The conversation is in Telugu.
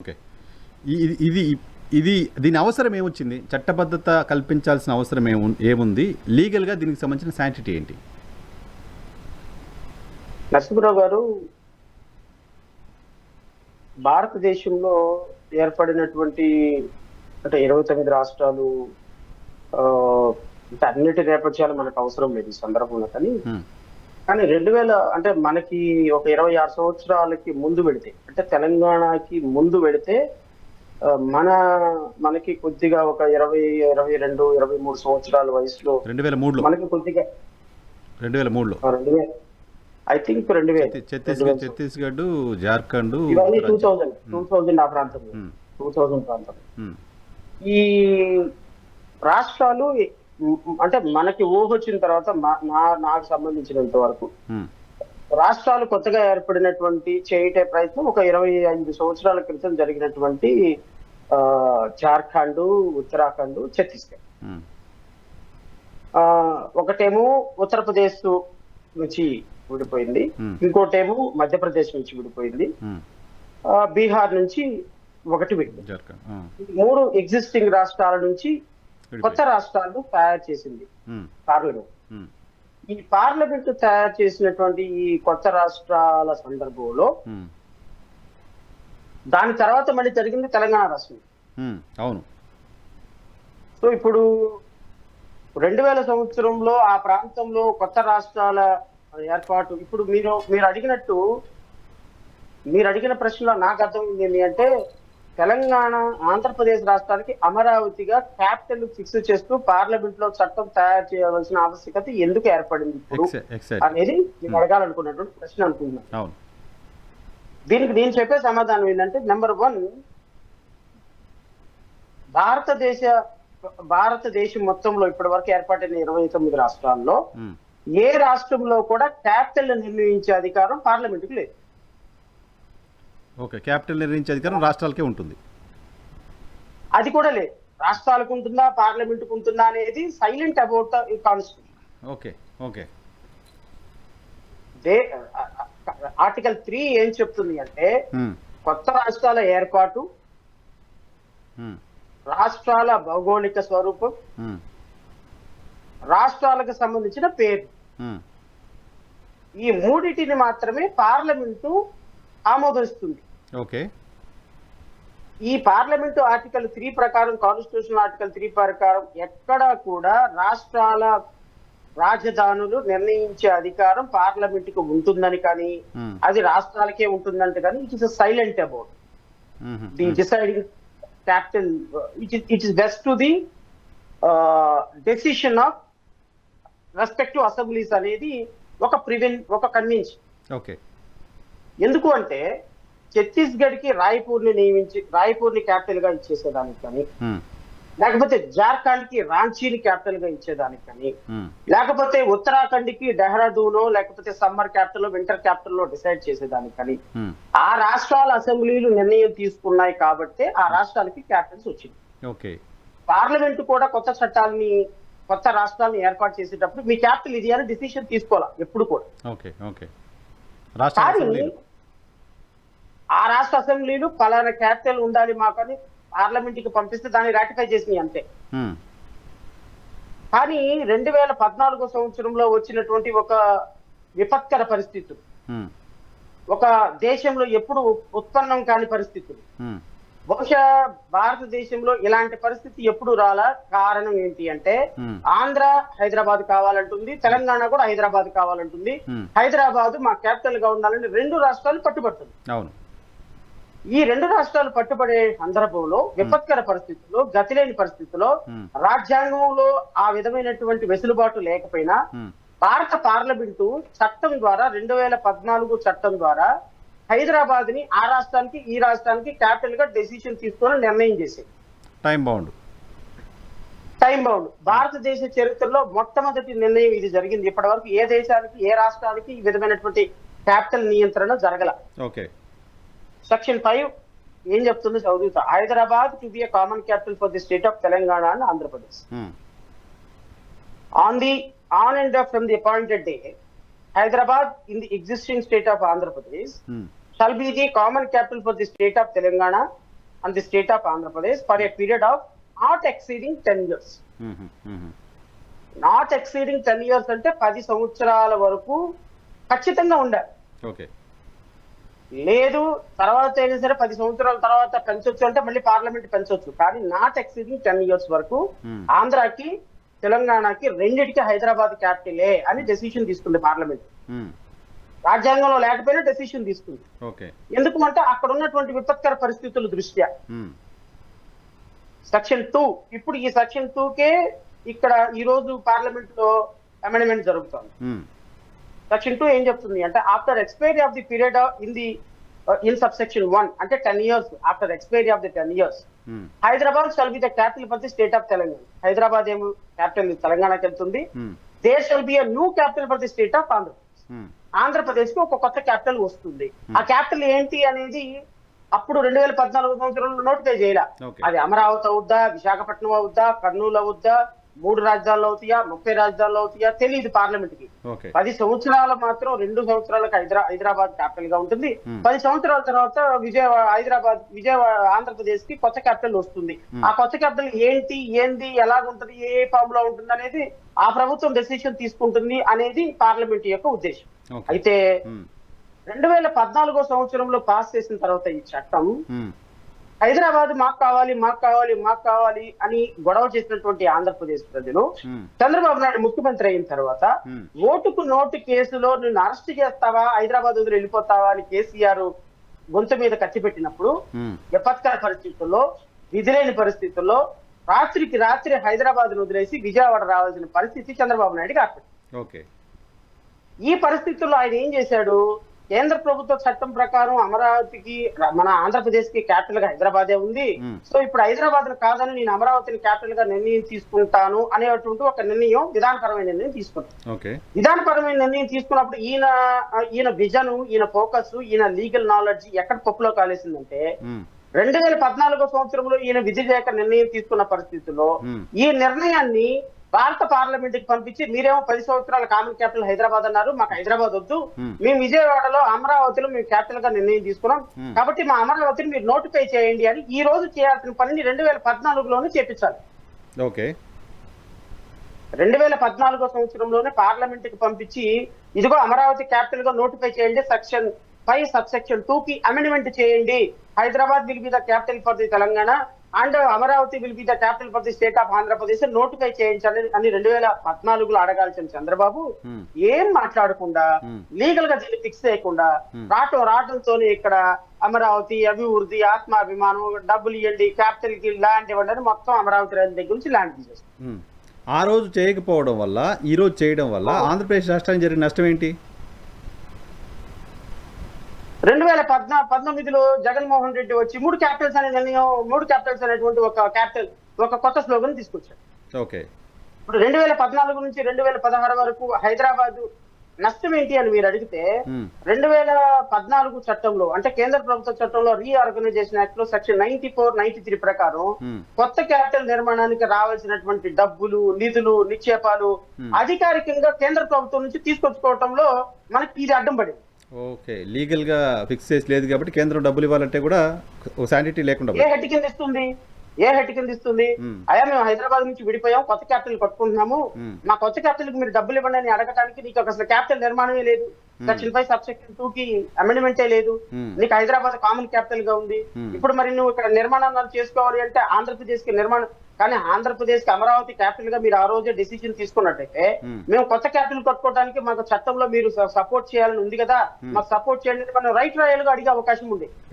ఓకే. ఇది ఇది ఇది దీని అవసరం ఏమొచ్చింది? చట్టబద్ధత కల్పించాల్సిన అవసరం ఏముంది? లీగల్‌గా దీనికి సంబంధించిన శాంటిటీ ఏంటి? నరసింహరావు గారు, భారతదేశంలో ఏర్పడినటువంటి అంటే 29 రాష్ట్రాలు అంటే అన్నిటి నేపథ్యాలు మనకు అవసరం లేదు ఈ సందర్భంలో. కానీ హ్మ్. కానీ 2000 అంటే మనకి ఒక 26 సంవత్సరాలకి ముందు పెడితే, అంటే తెలంగాణకి ముందు పెడితే మనకి కొద్దిగా ఒక 20, 22, 23 సంవత్సరాల వయసులో 2003లో మనకి కొద్దిగా 2003లో 2000 ఐ థింక్ 2000 ఛత్తీస్గఢ్, జార్ఖండ్ ఇవన్నీ 2000 ఆ ప్రాంతంలో, 2000 ప్రాంతం. ఈ రాష్ట్రాలు అంటే మనకి ఊహ వచ్చిన తర్వాత నాకు సంబంధించినంత వరకు రాష్ట్రాలు కొత్తగా ఏర్పడినటువంటి చేయటే ప్రయత్నం ఒక 25 సంవత్సరాల క్రితం జరిగినటువంటి జార్ఖండ్, ఉత్తరాఖండ్, ఛత్తీస్గఢ్. ఒకటేమో ఉత్తరప్రదేశ్ నుంచి విడిపోయింది, ఇంకోటేమో మధ్యప్రదేశ్ నుంచి విడిపోయింది, బీహార్ నుంచి ఒకటి విడిపోయింది. 3 ఎగ్జిస్టింగ్ రాష్ట్రాల నుంచి కొత్త రాష్ట్రాలను తయారు చేసింది పార్లమెంట్. ఈ పార్లమెంట్ తయారు చేసినటువంటి ఈ కొత్త రాష్ట్రాల సందర్భంలో దాని తర్వాత మళ్ళీ జరిగింది తెలంగాణ రాష్ట్రం. అవును. సో ఇప్పుడు 2000 సంవత్సరంలో ఆ ప్రాంతంలో కొత్త రాష్ట్రాల ఏర్పాటు, ఇప్పుడు మీరు అడిగిన ప్రశ్నలో నాకు అర్థమైంది ఏంటి అంటే, తెలంగాణ ఆంధ్రప్రదేశ్ రాష్ట్రానికి అమరావతిగా క్యాపిటల్ ఫిక్స్ చేస్తూ పార్లమెంట్ లో చట్టం తయారు చేయవలసిన ఆవశ్యకత ఎందుకు ఏర్పడింది ఇప్పుడు అనేది నేను అడగాలనుకున్నటువంటి ప్రశ్న అనుకుంటున్నాను. దీనికి నేను చెప్పే సమాధానం ఏంటంటే, నెంబర్ 1, భారతదేశం మొత్తంలో ఇప్పటి వరకు ఏర్పాటైన 29 రాష్ట్రాల్లో ఏ రాష్ట్రంలో కూడా క్యాపిటల్ నిర్ణయించే అధికారం పార్లమెంట్కి లేదు. ఓకే. క్యాపిటల్ నిర్ణయించే అధికారం రాష్ట్రాలకే ఉంటుంది. అది కూడా లేదు. రాష్ట్రాలకు ఉంటుందా, పార్లమెంట్కు ఉంటుందా అనేది silent about constitution. Okay. Okay. Article 3 ఏం చెప్తుంది అంటే, కొత్త రాష్ట్రాల ఏర్పాటు, రాష్ట్రాల భౌగోళిక స్వరూపం, రాష్ట్రాలకు సంబంధించిన పేరు, ఈ మూడిటిని మాత్రమే పార్లమెంటు ఆమోదిస్తుంది. ఓకే. ఈ పార్లమెంటు ఆర్టికల్ 3 ప్రకారం, కాన్స్టిట్యూషన్ ఆర్టికల్ 3 ప్రకారం ఎక్కడా కూడా రాష్ట్రాల రాజధానులు నిర్ణయించే అధికారం పార్లమెంట్ కు ఉంటుందని కానీ, అది రాష్ట్రాలకే ఉంటుందంటే కానీ, it is silent about the deciding capital. It is best to the decision of respective assemblies అనేది ఒక కన్వెన్షన్. ఓకే. ఎందుకు అంటే, ఛత్తీస్గఢ్ కి రాయ్పూర్ ని క్యాపిటల్ గా ఇచ్చేసేదానికి కానీ, లేకపోతే జార్ఖండ్ కి రాంచీని క్యాపిటల్ గా ఇచ్చేదానికి కానీ, లేకపోతే ఉత్తరాఖండ్ కి డెహ్రాడూనో లేకపోతే సమ్మర్ క్యాపిటల్, వింటర్ క్యాపిటల్ లో డిసైడ్ చేసేదానికి కానీ, ఆ రాష్ట్రాల అసెంబ్లీలు నిర్ణయం తీసుకున్నాయి కాబట్టి ఆ రాష్ట్రాలకి క్యాపిటల్స్ వచ్చింది. ఓకే. పార్లమెంట్ కూడా కొత్త రాష్ట్రాలను ఏర్పాటు చేసేటప్పుడు మీ క్యాపిటల్ ఇది అని డిసిషన్ తీసుకోవాలి ఎప్పుడు కూడా. ఓకే. ఓకే. కానీ ఆ రాష్ట్ర అసెంబ్లీలు పలానా క్యాపిటల్ ఉండాలి మాకని పార్లమెంట్ కి పంపిస్తే దాన్ని రాటిఫై చేసినాయి అంతే. కానీ 2014 సంవత్సరంలో వచ్చినటువంటి ఒక విపత్కర పరిస్థితులు, ఒక దేశంలో ఎప్పుడు ఉత్పన్నం కాని పరిస్థితులు, బహుశా భారతదేశంలో ఇలాంటి పరిస్థితి ఎప్పుడు రాలా. కారణం ఏంటి అంటే, ఆంధ్ర హైదరాబాద్ కావాలంటుంది, తెలంగాణ కూడా హైదరాబాద్ కావాలంటుంది. హైదరాబాద్ మా క్యాపిటల్ గా ఉండాలని 2 రాష్ట్రాలు పట్టుబడుతుంది. అవును. ఈ 2 రాష్ట్రాలు పట్టుబడే సందర్భంలో, విపత్కర పరిస్థితుల్లో, గతిలేని పరిస్థితుల్లో, రాజ్యాంగంలో ఆ విధమైనటువంటి వెసులుబాటు లేకపోయినా భారత పార్లమెంటు చట్టం ద్వారా, 2014 చట్టం ద్వారా హైదరాబాద్ ని ఆ రాష్ట్రానికి ఈ రాష్ట్రానికి క్యాపిటల్ గా డెసిషన్ తీసుకొని నిర్ణయం చేసేది. Time bound. భారతదేశ చరిత్రలో మొట్టమొదటి నిర్ణయం ఇది జరిగింది. ఇప్పటి వరకు ఏ దేశానికి, ఏ రాష్ట్రానికి ఈ విధమైనటువంటి క్యాపిటల్ నియంత్రణ జరగల. ఓకే. సెక్షన్ 5 ఏం చెప్తుందో చదువుతా. Hyderabad to be a common capital for the state of Telangana and Andhra Pradesh. On and from the appointed day, Hyderabad in the existing state of Andhra Pradesh shall be the common capital for the state of Telangana and the state of Andhra Pradesh for a period of not exceeding 10 years. Not exceeding 10 years అంటే 10 సంవత్సరాల వరకు ఖచ్చితంగా ఉండాలి. ఓకే, లేదు తర్వాత అయినా సరే 10 సంవత్సరాల తర్వాత పెంచొచ్చు అంటే మళ్ళీ పార్లమెంట్ పెంచొచ్చు, కానీ నాట్ ఎక్సీడింగ్ 10 years వరకు ఆంధ్రాకి తెలంగాణకి రెండిటికి హైదరాబాద్ క్యాపిటలే అని డెసిషన్ తీసుకుంది పార్లమెంట్. రాజ్యాంగంలో లేకపోయినా డెసిషన్ తీసుకుంది. ఎందుకు అంటే అక్కడ ఉన్నటువంటి విపత్కర పరిస్థితుల దృష్ట్యా. సెక్షన్ 2, ఇప్పుడు ఈ సెక్షన్ 2కే ఇక్కడ ఈ రోజు పార్లమెంట్ లో అమెండ్మెంట్ జరుగుతుంది. సెక్షన్ 2 ఏం చెప్తుంది అంటే after expiry of the period in subsection 1 అంటే 10 years, after expiry of the 10 years Hyderabad shall be the capital for the state of Telangana. Hyderabad ఏమో క్యాపిటల్ తెలంగాణకి వెళ్తుంది. There shall be a new capital for the state of Andhra Pradesh. Andhra Pradesh కి ఒక కొత్త క్యాపిటల్ వస్తుంది. ఆ క్యాపిటల్ ఏంటి అనేది అప్పుడు 2014 సంవత్సరంలో నోటిఫై చేయాల. అది అమరావతి అవుద్దా, విశాఖపట్నం అవుద్దా, కర్నూలు అవుద్దా, 3 రాజధానులు అవుతాయా, 30 రాజధానులు అవుతాయా తెలియదు పార్లమెంట్ కి. 10 సంవత్సరాలు మాత్రం 2 సంవత్సరాలకు హైదరాబాద్ క్యాపిటల్ గా ఉంటుంది. 10 సంవత్సరాల తర్వాత విజయవాడ ఆంధ్రప్రదేశ్ కి కొత్త క్యాపిటల్ వస్తుంది. ఆ కొత్త క్యాపిటల్ ఏంది ఎలాగుంటది, ఏ ఫామ్ లో ఉంటుంది అనేది ఆ ప్రభుత్వం డెసిషన్ తీసుకుంటుంది అనేది పార్లమెంట్ యొక్క ఉద్దేశం. అయితే 2014 సంవత్సరంలో పాస్ చేసిన తర్వాత ఈ చట్టం హైదరాబాద్ మాకు కావాలి అని గొడవ చేసినటువంటి ఆంధ్రప్రదేశ్ ప్రజలు చంద్రబాబు నాయుడు ముఖ్యమంత్రి అయిన తర్వాత ఓటుకు నోటు కేసులో నిన్ను అరెస్ట్ చేస్తావా, హైదరాబాద్ వదిలి వెళ్ళిపోతావా అని కేసీఆర్ గొంతు మీద కత్తి పెట్టినప్పుడు విపత్కర పరిస్థితుల్లో, విధిలేని పరిస్థితుల్లో రాత్రికి రాత్రి హైదరాబాద్ వదిలేసి విజయవాడ రావాల్సిన పరిస్థితి చంద్రబాబు నాయుడుకి ఏర్పడింది. ఈ పరిస్థితుల్లో ఆయన ఏం చేశాడు, కేంద్ర ప్రభుత్వ చట్టం ప్రకారం అమరావతికి మన ఆంధ్రప్రదేశ్ కి క్యాపిటల్ గా హైదరాబాదే ఉంది. సో ఇప్పుడు హైదరాబాద్ కాదని నేను అమరావతిని క్యాపిటల్ గా నిర్ణయం తీసుకుంటాను అనేటువంటి ఒక నిర్ణయం, విధానపరమైన నిర్ణయం తీసుకుంటాను. విధానపరమైన నిర్ణయం తీసుకున్నప్పుడు ఈయన విజన్, ఈయన ఫోకస్, ఈయన లీగల్ నాలెడ్జ్ ఎక్కడ పప్పులో కాలేసిందంటే 2014 సంవత్సరంలో ఈయన విధి లేక నిర్ణయం తీసుకున్న పరిస్థితుల్లో ఈ నిర్ణయాన్ని భారత పార్లమెంట్ కి పంపించి మీరేమో 10 సంవత్సరాల కామన్ క్యాపిటల్ హైదరాబాద్ అన్నారు, మాకు హైదరాబాద్ వద్దు, మేము విజయవాడలో అమరావతిలో మేము క్యాపిటల్ గా నిర్ణయం తీసుకున్నాం, కాబట్టి మా అమరావతిని మీరు నోటిఫై చేయండి అని ఈ రోజు చేయాల్సిన పనిని 2014లోనే చేపించాలి. 2014 సంవత్సరంలోనే పార్లమెంట్ కి పంపించి ఇదిగో అమరావతి క్యాపిటల్ గా నోటిఫై చేయండి, సెక్షన్ 5 సబ్సెక్షన్ 2 కి అమెండ్మెంట్ చేయండి, Hyderabad will be the capital for the Telangana and Amaravati will be the capital for the state of Andhra Pradesh notify చేయించాలి అని 2014లో అడగాల్సిన చంద్రబాబు ఏం మాట్లాడకుండా, లీగల్ గా దీన్ని ఫిక్స్ చేయకుండా రావడంతోనే ఇక్కడ అమరావతి అభివృద్ధి, ఆత్మాభిమానం, డబ్బులు ఇవ్వండి, క్యాపిటల్ కి ల్యాండ్ ఇవ్వండి అని మొత్తం అమరావతి రైతు దగ్గర నుంచి ల్యాండ్ తీసేస్తారు. ఆ రోజు చేయకపోవడం వల్ల ఈ రోజు చేయడం వల్ల ఆంధ్రప్రదేశ్ రాష్ట్రానికి జరిగిన నష్టం ఏంటి? 2019లో జగన్మోహన్ రెడ్డి వచ్చి 3 క్యాపిటల్స్ అనే నిర్ణయం, 3 క్యాపిటల్స్ అనేటువంటి ఒక కొత్త స్లోగన్ తీసుకొచ్చాడు. ఇప్పుడు 2014 నుంచి 2016 వరకు హైదరాబాద్ నష్టం ఏంటి అని మీరు అడిగితే 2014 చట్టంలో అంటే కేంద్ర ప్రభుత్వ చట్టంలో రీఆర్గనైజేషన్ యాక్ట్ లో సెక్షన్ 94, 93 ప్రకారం కొత్త క్యాపిటల్ నిర్మాణానికి రావాల్సినటువంటి డబ్బులు, నిధులు, నిక్షేపాలు అధికారికంగా కేంద్ర ప్రభుత్వం నుంచి తీసుకొచ్చుకోవటంలో మనకి ఇది అడ్డం పడింది. లీగల్ గా ఫిక్స్ చేసి లేదు కాబట్టి కేంద్రం డబ్బులు ఇవ్వాలంటే కూడా శానిటీ లేకుండా ఏ హెడ్ కింద ఇస్తుంది? అయ్యా మేము హైదరాబాద్ నుంచి విడిపోయాం, కొత్త క్యాపిటల్ కట్టుకుంటున్నాము, మా కొత్త క్యాపిటల్ కి మీరు డబ్బులు ఇవ్వండి అని అడగటానికి నీకు అసలు క్యాపిటల్ నిర్మాణమే లేదు, సెక్షన్ 5 సబ్సెక్షన్ 2 కి అమెండ్మెంటే లేదు, నీకు హైదరాబాద్ కామన్ క్యాపిటల్ గా ఉంది. ఇప్పుడు మరి నువ్వు ఇక్కడ నిర్మాణాలు చేసుకోవాలి అంటే ఆంధ్రప్రదేశ్ కి నిర్మాణం, కానీ ఆంధ్రప్రదేశ్ కి అమరావతి క్యాపిటల్ గా మీరు ఆ రోజే డెసిషన్ తీసుకున్నట్టయితే మేము కొత్త క్యాపిటల్ కట్టుకోవడానికి మాకు చట్టంలో మీరు సపోర్ట్ చేయాలని ఉంది కదా, మాకు సపోర్ట్ చేయండి మనం రైట్ రాయల్ గా అడిగే అవకాశం ఉంది.